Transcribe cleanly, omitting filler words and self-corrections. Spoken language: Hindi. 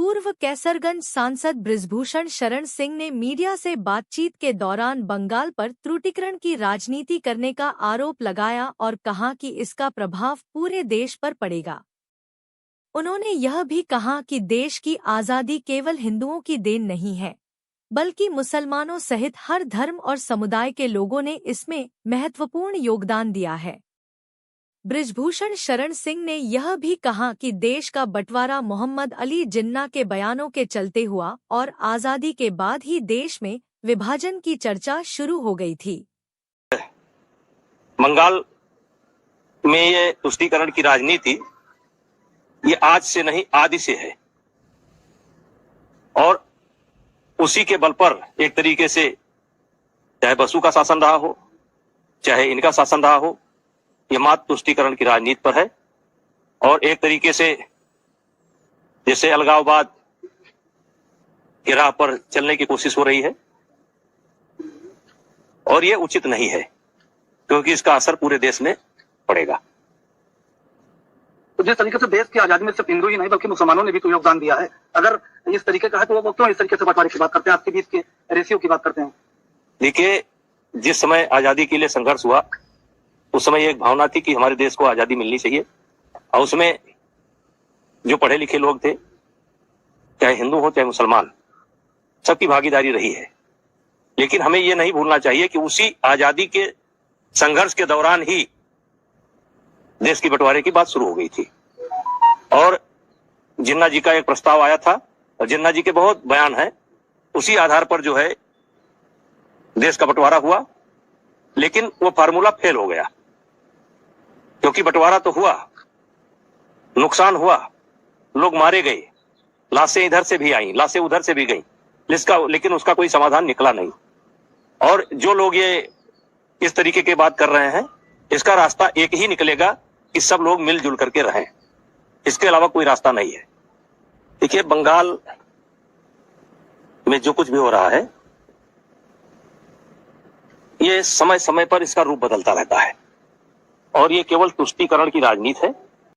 पूर्व कैसरगंज सांसद बृजभूषण शरण सिंह ने मीडिया से बातचीत के दौरान बंगाल पर त्रुटिकरण की राजनीति करने का आरोप लगाया और कहा कि इसका प्रभाव पूरे देश पर पड़ेगा। उन्होंने यह भी कहा कि देश की आज़ादी केवल हिंदुओं की देन नहीं है, बल्कि मुसलमानों सहित हर धर्म और समुदाय के लोगों ने इसमें महत्वपूर्ण योगदान दिया है। बृजभूषण शरण सिंह ने यह भी कहा कि देश का बंटवारा मोहम्मद अली जिन्ना के बयानों के चलते हुआ और आज़ादी के बाद ही देश में विभाजन की चर्चा शुरू हो गई थी। बंगाल में ये तुष्टीकरण की राजनीति ये आज से नहीं आदि से है और उसी के बल पर एक तरीके से चाहे बसु का शासन रहा हो चाहे इनका शासन रहा हो, ये मात्र तुष्टीकरण की राजनीति पर है और एक तरीके से जैसे अलगाववाद की राह पर चलने की कोशिश हो रही है और ये उचित नहीं है क्योंकि इसका असर पूरे देश में पड़ेगा। तो जिस तरीके से देश की आजादी में सिर्फ हिंदू ही नहीं बल्कि मुसलमानों ने भी तो योगदान दिया है, अगर इस तरीके का है तो वो क्यों इस तरीके से बंटवारे की बात करते हैं, आपके बीच के रेशियो की बात करते हैं? देखिए, जिस समय आजादी के लिए संघर्ष हुआ उस समय एक भावना थी कि हमारे देश को आजादी मिलनी चाहिए और उसमें जो पढ़े लिखे लोग थे, चाहे हिंदू हो चाहे मुसलमान, सबकी भागीदारी रही है। लेकिन हमें ये नहीं भूलना चाहिए कि उसी आजादी के संघर्ष के दौरान ही देश की बंटवारे की बात शुरू हो गई थी और जिन्ना जी का एक प्रस्ताव आया था और जिन्ना जी के बहुत बयान हैं, उसी आधार पर जो है देश का बंटवारा हुआ। लेकिन वो फार्मूला फेल हो गया क्योंकि बंटवारा तो हुआ, नुकसान हुआ, लोग मारे गए, लाशें इधर से भी आई, लाशें उधर से भी गई, लेकिन उसका कोई समाधान निकला नहीं। और जो लोग ये इस तरीके की बात कर रहे हैं, इसका रास्ता एक ही निकलेगा कि सब लोग मिलजुल करके रहें, इसके अलावा कोई रास्ता नहीं है। देखिए, बंगाल में जो कुछ भी हो रहा है ये समय समय पर इसका रूप बदलता रहता है और ये केवल तुष्टीकरण की राजनीति है